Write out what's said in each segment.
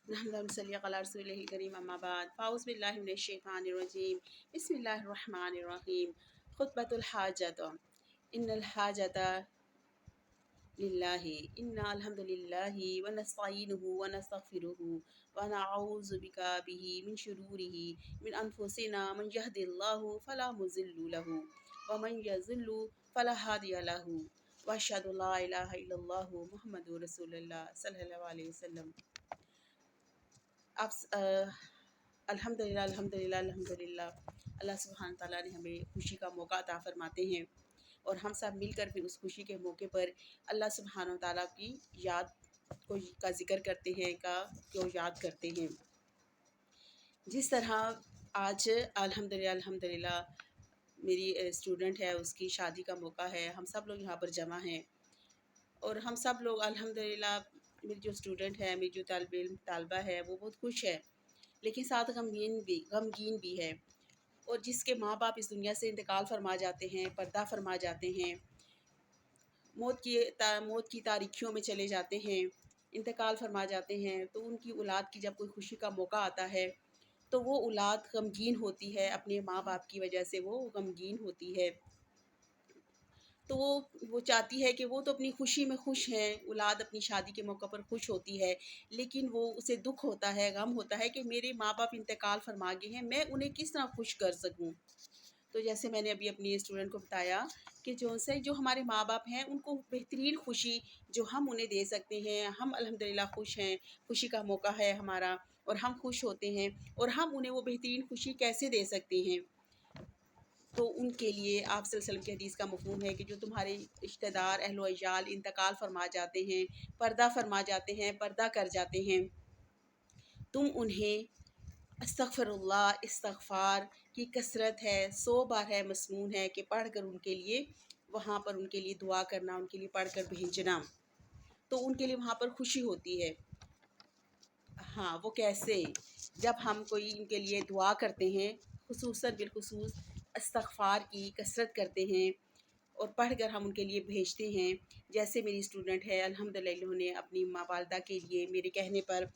नहमदुलिल्लाहि सल्ली अला रसूलिल करीम अम्मा बाद फ़ाउज़ बिल्लाहि मिनश शैतानिर रजीम बिस्मिल्लाहिर रहमानिर रहीम खुतबतुल हाजत इन्नल हाजता लिल्लाहि इन्ना अल्हम्दुलिल्लाहि व नस्तईनुहु व नस्तगफिरुहु व नऊज़ु बिका बिही मिन शुरूरिही मिन अनफुसिना मन यहदिल्लाहु फला मुज़िल्ल लहु व मन यज़िल्लु फला हादिय लहु व अशहदु अल्ला इलाहा इल्लल्लाहु मुहम्मदुर रसूलुल्लाह सल्लल्लाहु अलैहि वसल्लम। आप अल्हम्दुलिल्लाह अल्हम्दुलिल्लाह अल्हम्दुलिल्लाह अल्लाह सुब्हान ताला ने हमें खुशी का मौका अता फरमाते हैं और हम सब मिलकर फिर उस खुशी के मौके पर अल्लाह सुब्हान ताला की याद का ज़िक्र करते हैं को याद करते हैं। जिस तरह आज अल्हम्दुलिल्लाह अल्हम्दुलिल्लाह मेरी स्टूडेंट है, उसकी शादी का मौका है, हम सब लोग यहाँ पर जमा हैं और हम सब लोग अल्हम्दुलिल्लाह मेरी जो स्टूडेंट है, मेरी जो तालबा है, वो बहुत खुश है, लेकिन साथ गमगीन भी है। और जिसके माँ बाप इस दुनिया से इंतकाल फरमा जाते हैं, पर्दा फरमा जाते हैं, मौत की तारीखियों में चले जाते हैं, इंतकाल फरमा जाते हैं, तो उनकी औलाद की जब कोई खुशी का मौका आता है तो वो औलाद गमगीन होती है, अपने माँ बाप की वजह से वो गमगीन होती है। तो वो चाहती है कि वो तो अपनी खुशी में खुश हैं, औलाद अपनी शादी के मौके पर खुश होती है, लेकिन वो उसे दुख होता है, गम होता है कि मेरे माँ बाप इंतकाल फरमा गए हैं, मैं उन्हें किस तरह खुश कर सकूं। तो जैसे मैंने अभी अपनी स्टूडेंट को बताया कि जो हमारे माँ बाप हैं, उनको बेहतरीन खुशी जो हम उन्हें दे सकते हैं, हम अल्हम्दुलिल्लाह खुश हैं, खुशी का मौका है हमारा और हम खुश होते हैं, और हम उन्हें वो बेहतरीन खुशी कैसे दे सकते हैं। तो उनके लिए आप सल्लल्लाहु अलैहि वसल्लम की हदीस का मफ़हूम है कि जो तुम्हारे रिश्तेदार अहलो अयाल इंतकाल फरमा जाते हैं, पर्दा फरमा जाते हैं, पर्दा कर जाते हैं, तुम उन्हें अस्तगफिरुल्लाह इस्तगफार की कसरत है, 100 बार है, मसनून है कि पढ़कर उनके लिए वहाँ पर उनके लिए दुआ करना, उनके लिए पढ़कर भेजना, तो उनके लिए वहाँ पर खुशी होती है। हाँ, वो कैसे? जब हम कोई इनके लिए दुआ करते हैं, खुसूसन बिलखुसूस इस्तग़फ़ार की कसरत करते हैं और पढ़कर हम उनके लिए भेजते हैं। जैसे मेरी स्टूडेंट है, अल्हम्दुलिल्लाह इन्होंने अपनी माँ वालिदा के लिए मेरे कहने पर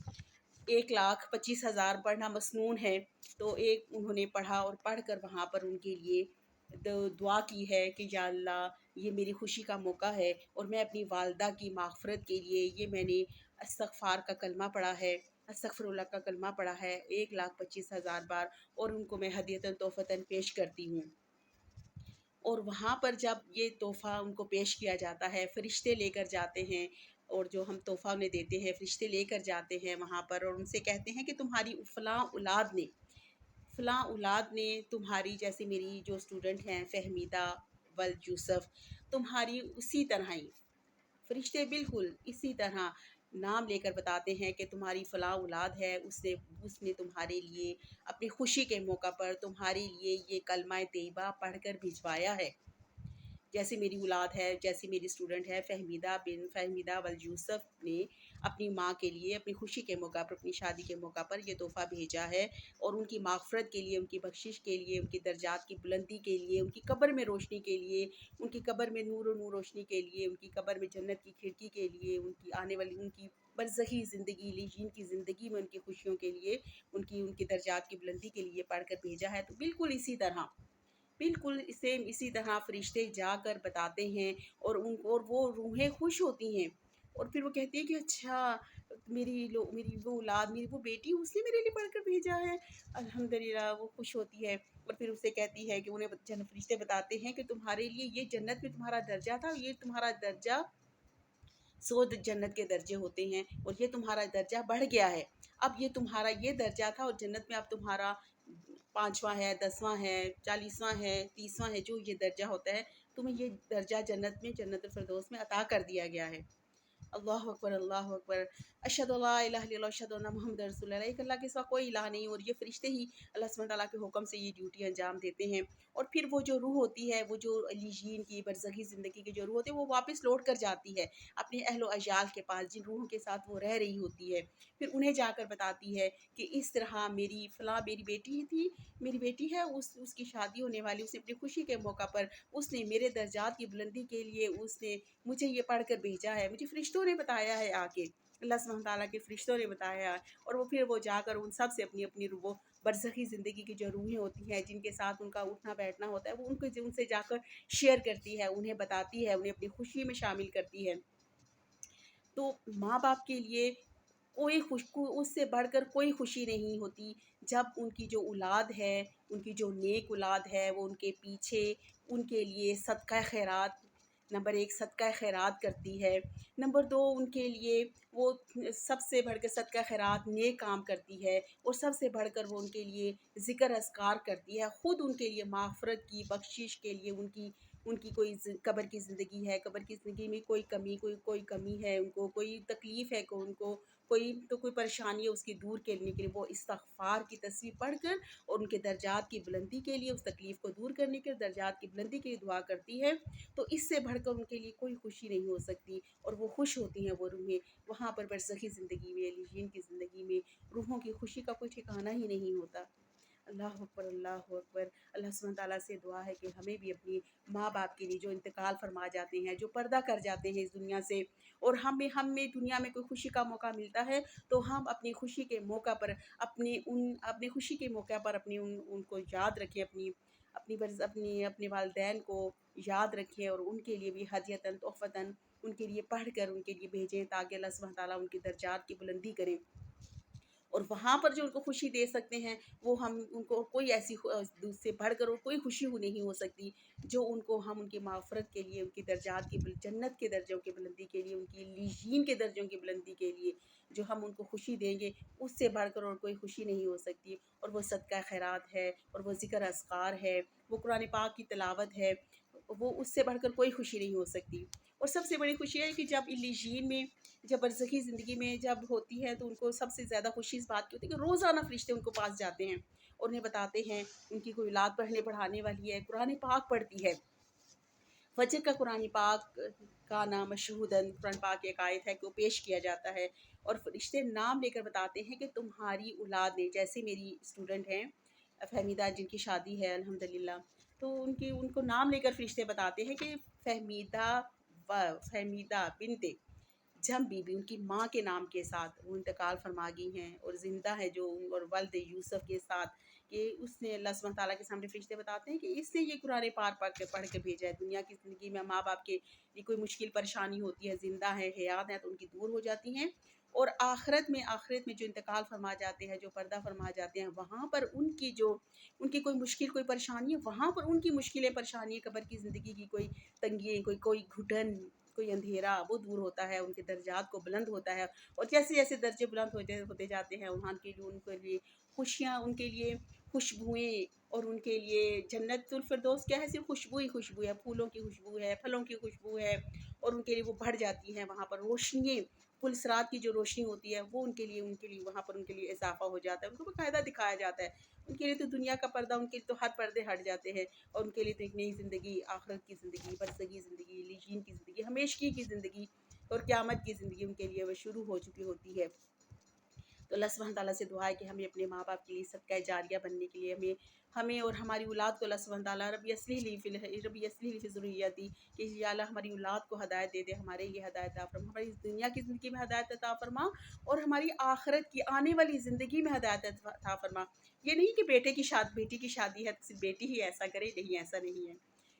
1,25,000 पढ़ना मसनून है, तो उन्होंने पढ़ा और पढ़कर वहाँ पर उनके लिए दुआ की है कि या अल्लाह ये मेरी खुशी का मौका है और मैं अपनी वालिदा की माग़फ़िरत के लिए ये मैंने इस्तग़फ़ार का कलमा पढ़ा है, अस्तगफिरुल्लाह का कलमा पढ़ा है 1,25,000 बार, और उनको मैं हदीयतन तोहफ़तन पेश करती हूँ। और वहाँ पर जब ये तोहफ़ा उनको पेश किया जाता है, फ़रिश्ते लेकर जाते हैं, और जो हम तोहफ़ा उन्हें देते हैं, फ़रिश्ते लेकर जाते हैं वहाँ पर और उनसे कहते हैं कि तुम्हारी फ़लाँ औलाद ने तुम्हारी, जैसे मेरी जो स्टूडेंट हैं फ़हमीदा वल यूसुफ़, तुम्हारी उसी तरह ही फ़रिश्ते बिल्कुल इसी तरह नाम लेकर बताते हैं कि तुम्हारी फ़लाँ औलाद है, उसने तुम्हारे लिए अपनी खुशी के मौका पर तुम्हारे लिए ये कलमा तैयबा पढ़कर भिजवाया है। जैसे मेरी औलाद है, जैसे मेरी स्टूडेंट है फ़हमीदा वल यूसुफ़ ने अपनी माँ के लिए अपनी खुशी के मौका पर, अपनी शादी के मौका पर ये तोहफ़ा भेजा है, और उनकी माग़फ़िरत के लिए, उनकी बख्शिश के लिए, उनकी दर्जात की बुलंदी के लिए, उनकी कब्र में रोशनी के लिए, उनकी कब्र में नूर और नूर रोशनी के लिए, उनकी कब्र में जन्नत की खिड़की के लिए, उनकी आने वाली उनकी बरज़ख़ी ज़िंदगी, लीजीन की ज़िंदगी में उनकी खुशियों के लिए, उनकी दर्जात की बुलंदी के लिए पढ़कर भेजा है। तो बिल्कुल सेम इसी तरह फ़रिश्ते जाकर बताते हैं और वो रूहें खुश होती हैं, और फिर वो कहती हैं कि अच्छा, मेरी वो औलाद, मेरी वो बेटी, उसने मेरे लिए पढ़कर भेजा है। अल्हम्दुलिल्लाह वो खुश होती है और फिर उससे कहती है कि उन्हें फ़रिश्ते बताते हैं कि तुम्हारे लिए ये जन्नत में तुम्हारा दर्जा था, ये तुम्हारा दर्जा 100 जन्नत के दर्जे होते हैं और ये तुम्हारा दर्जा बढ़ गया है। अब ये तुम्हारा ये दर्जा था और जन्नत में अब तुम्हारा 5वां है, 10वां है, 40वां है, 30वां है, जो ये दर्जा होता है, तुम्हें ये दर्जा जन्नत में, जन्नतुल फ़िरदौस में अता कर दिया गया है। अल्लाहु अकबर, अल्लाहु अकबर, अशहदु अल्ला इलाहा इल्लल्लाह, अशहदु अन्ना मुहम्मदुर रसूलुल्लाह। एक अल्लाह के सिवा कोई इलाह नहीं, और ये फ़रिश्ते ही अल्लाह सुब्हानहू तआला के हुक्म से ये ड्यूटी अंजाम देते हैं। और फिर वो जो रूह होती है, वो जो अलीजीन की बरज़ख़ी ज़िंदगी की जो रूह होती है, वो वापस लौट कर जाती है अपने अहलो अयाल के पास, जिन रूहों के साथ वो रह रही होती है। फिर उन्हें जाकर बताती है कि इस तरह मेरी बेटी थी, मेरी बेटी है, उसकी शादी होने वाली, उसने अपनी खुशी के मौका पर उसने मेरे दर्जात की बुलंदी के लिए उसने मुझे ये पढ़कर भेजा है, मुझे फ़रिश्तों ने बताया है आके। अल्लाह सुब्हानहू तआला के फ़रिश्तों ने बताया, और वो फिर वो जाकर उन सब से अपनी अपनी वो बरज़खी ज़िंदगी की जो रूहें होती हैं, जिनके साथ उनका उठना बैठना होता है, वो उनसे जाकर शेयर करती है, उन्हें बताती है, उन्हें अपनी खुशी में शामिल करती है। तो माँ बाप के लिए उससे बढ़कर कोई खुशी नहीं होती, जब उनकी जो औलाद है, उनकी जो नेक औलाद है, वो उनके पीछे उनके लिए सदका खैरात, नंबर 1 सदका खैरात करती है, नंबर 2 उनके लिए वो सबसे बढ़कर सदका खैरात नेक काम करती है, और सबसे बढ़कर वो उनके लिए ज़िक्र अस्कार करती है, ख़ुद उनके लिए माफ़रत की बख्शिश के लिए उनकी उनकी कोई कब्र की ज़िंदगी है, कब्र की ज़िंदगी में कोई कमी है, उनको कोई तकलीफ़ है, को उनको कोई परेशानी है, उसकी दूर करने के लिए वो इस्तग़फ़ार की तस्बीह पढ़कर और उनके दर्जात की बुलंदी के लिए, उस तकलीफ़ को दूर करने के दर्जात की बुलंदी के लिए दुआ करती है। तो इससे बढ़कर उनके लिए कोई खुशी नहीं हो सकती, और वो खुश होती हैं वो रूहें वहाँ पर बरज़खी ज़िंदगी में, एलियन की ज़िंदगी में। रूहों की खुशी का कोई ठिकाना ही नहीं होता। अल्लाह अकबर, अल्लाह अकबर। अल्लाह सुब्हानहू तआला से दुआ है कि हमें भी अपनी माँ बाप के लिए, जो इंतकाल फरमा जाते हैं, जो पर्दा कर जाते हैं इस दुनिया से, और हमें दुनिया में कोई खुशी का मौका मिलता है, तो हम अपनी खुशी के मौका पर अपनी खुशी के मौका पर उनको याद रखें, अपने वालिदैन को याद रखें, और उनके लिए भी हदियतन तोहफ़तन उनके लिए पढ़ कर उनके लिए भेजें, ताकि अल्लाह सुब्हानहू तआला उनकी दर्जात की बुलंदी करें। और वहाँ पर जो उनको खुशी दे सकते हैं, वो हम उनको कोई ऐसी उससे बढ़कर और कोई खुशी वो नहीं हो सकती, जो उनको हम उनकी माफ़रत के लिए, उनकी दर्जात की जन्नत के दर्जों की बुलंदी के लिए, उनकी लीजीन के दर्जों की बुलंदी के लिए जो हम उनको खुशी देंगे, उससे बढ़कर और कोई खुशी नहीं हो सकती। और वो सदका खैरात है, और वो ज़िक्र अस्कार है, वो कुरान पाक की तिलावत है, वो उससे बढ़कर कोई खुशी नहीं हो सकती। और सबसे बड़ी खुशी है कि जब इल्लीशीन में, जब बरज़खी ज़िंदगी में जब होती है, तो उनको सबसे ज़्यादा खुशी इस बात की होती है कि रोज़ाना फ़रिश्ते उनको पास जाते हैं और उन्हें बताते हैं, उनकी कोई औलाद पढ़ने पढ़ाने वाली है, कुरान पाक पढ़ती है। फ़जर का कुरान पाक का नाम मशहूदन कुरान पाक की एक आयत है कि वो पेश किया जाता है, और फ़रिश्ते नाम लेकर बताते हैं कि तुम्हारी औलाद ने, जैसे मेरी स्टूडेंट हैं फ़हमीदा, जिनकी शादी है अल्हम्दुलिल्लाह, तो उनको नाम लेकर फ़रिश्ते बताते हैं कि फ़हमीदा बिन्ते जम बीबी, उनकी माँ के नाम के साथ वो इंतकाल फरमा गई हैं, और ज़िंदा है जो और वल्द यूसुफ़ के साथ, कि उसने अल्लाह सुब्हानहू तआला के सामने फ़रिश्ते बताते हैं कि इसने ये कुरान पाक पढ़ के भेजा है। दुनिया की ज़िंदगी में माँ बाप के लिए कोई मुश्किल परेशानी होती है, ज़िंदा है, हयात है, तो उनकी दूर हो जाती हैं, और आखिरत में जो इंतकाल फरमा जाते हैं, जो पर्दा फरमा जाते हैं, वहाँ पर उनकी कोई मुश्किल, कोई परेशानी है, वहाँ पर उनकी मुश्किलें, परेशानी, कब्र की ज़िंदगी की कोई तंगियाँ, कोई घुटन, कोई अंधेरा, वो दूर होता है, उनके दर्जात को बुलंद होता है, और जैसे-जैसे दर्जे बुलंद होते जाते हैं, वहाँ के लिए उनके लिए खुशियाँ, उनके लिए खुशबुएँ, और उनके लिए जन्नतुल फ़िरदौस क्या है, सिर्फ़ खुशबू ही खुशबू है, फूलों की खुशबू है, फलों की खुशबू है, और उनके लिए वो बढ़ जाती हैं वहाँ पर रोशनियाँ, पुलसरात की जो रोशनी होती है, वो उनके लिए वहाँ पर उनके लिए इज़ाफ़ा हो जाता है, उनको बाकायदा दिखाया जाता है। उनके लिए तो दुनिया का पर्दा, उनके लिए तो हर पर्दे हट जाते हैं, और उनके लिए तो एक नई ज़िंदगी, आखिरत की ज़िंदगी, बरज़खी ज़िंदगी, लीशीन की ज़िंदगी, हमेशगी की ज़िंदगी और क़यामत की ज़िंदगी उनके लिए वो शुरू हो चुकी होती है। तो अल्लाह सुब्हानहू तआला से दुआ है कि हमें अपने माँ बाप के लिए सदका जारिया बनने के लिए, हमें और हमारी औलाद को अल्लाह सुब्हानहू तआला रब्बी अस्लिह ली फ़ी ज़ुर्रिय्यती, कि या अल्लाह हमारी औलाद को हदायत दे दे, हमारे लिए हदायत अता फरमा, हमारी दुनिया की ज़िंदगी में हदायत अता फरमा, और हमारी आखिरत की आने वाली ज़िंदगी में हदायत अता फरमा। ये नहीं कि बेटी की शादी है तो सिर्फ बेटी ही ऐसा करे, नहीं, ऐसा नहीं है।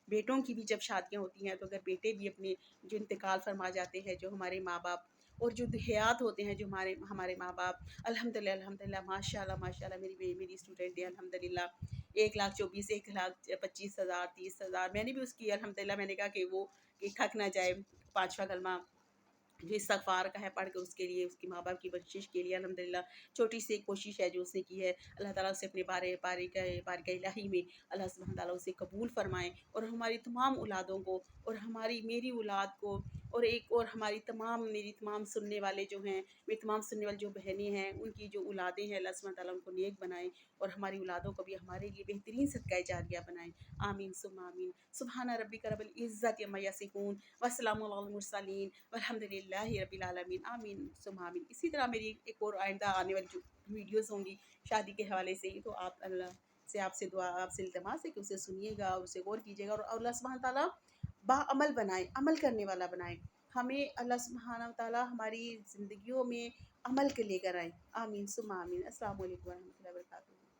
बेटों की भी जब शादियाँ होती हैं, तो अगर बेटे भी अपने जो इंतकाल फरमा जाते हैं, जो हमारे माँ बाप और जो हयात होते हैं, जो हमारे हमारे माँ बाप, अल्हम्दुलिल्लाह अल्हम्दुलिल्लाह, माशाअल्लाह माशाअल्लाह, मेरी स्टूडेंट है अल्हम्दुलिल्लाह, 1,24,000, 1,25,000, 30,000, मैंने भी उसकी अल्हम्दुलिल्लाह, मैंने कहा कि वो कि थक ना जाए, 5वां कलमा जो इस्तग़फ़ार का है पढ़ कर उसके लिए, उसके माँ बाप की बख्शिश के लिए अल्हम्दुलिल्लाह, छोटी सी एक कोशिश है जो उसने की है। अल्लाह ताला उसे अपने बारगाह इलाही में अल्लाह सुब्हानहू तआला उसे कबूल फ़रमाए, और हमारी तमाम औलादों को, और मेरी औलाद को, और मेरी तमाम सुनने वाले जो हैं, मेरी तमाम सुनने वाली जो बहनें हैं, उनकी जो औलादें हैं, अल्लाह सुब्हानहू तआला उनको नेक बनाए, और हमारी औलादों को भी हमारे लिए बेहतरीन सदका जारिया बनाए। आमीन सुम्मा आमीन। सुब्हान रब्बिका रब्बिल इज़्ज़ति अम्मा यसिफ़ून, वस्सलामु अलल मुरसलीन, वल्हम्दुलिल्लाहि रब्बिल आलमीन। आमीन सुम्मा आमीन। इसी तरह मेरी एक और आइंदा आने वाली जो वीडियोज़ होंगी शादी के हवाले से ही, तो आप अल्लाह से आपसे दुआ, आपसे इल्तिमास है कि उसे सुनिएगा, उसे गौर कीजिएगा, और अल्लाह सुब्हानहू तआला बाअमल बनाए, अमल करने वाला बनाए। ہمیں اللہ سبحانہ وتعالیٰ ہماری زندگیوں میں عمل کے لے کر آئیں۔ آمین ثم آمین۔ السلام علیکم ورحمۃ اللہ وبرکاتہ۔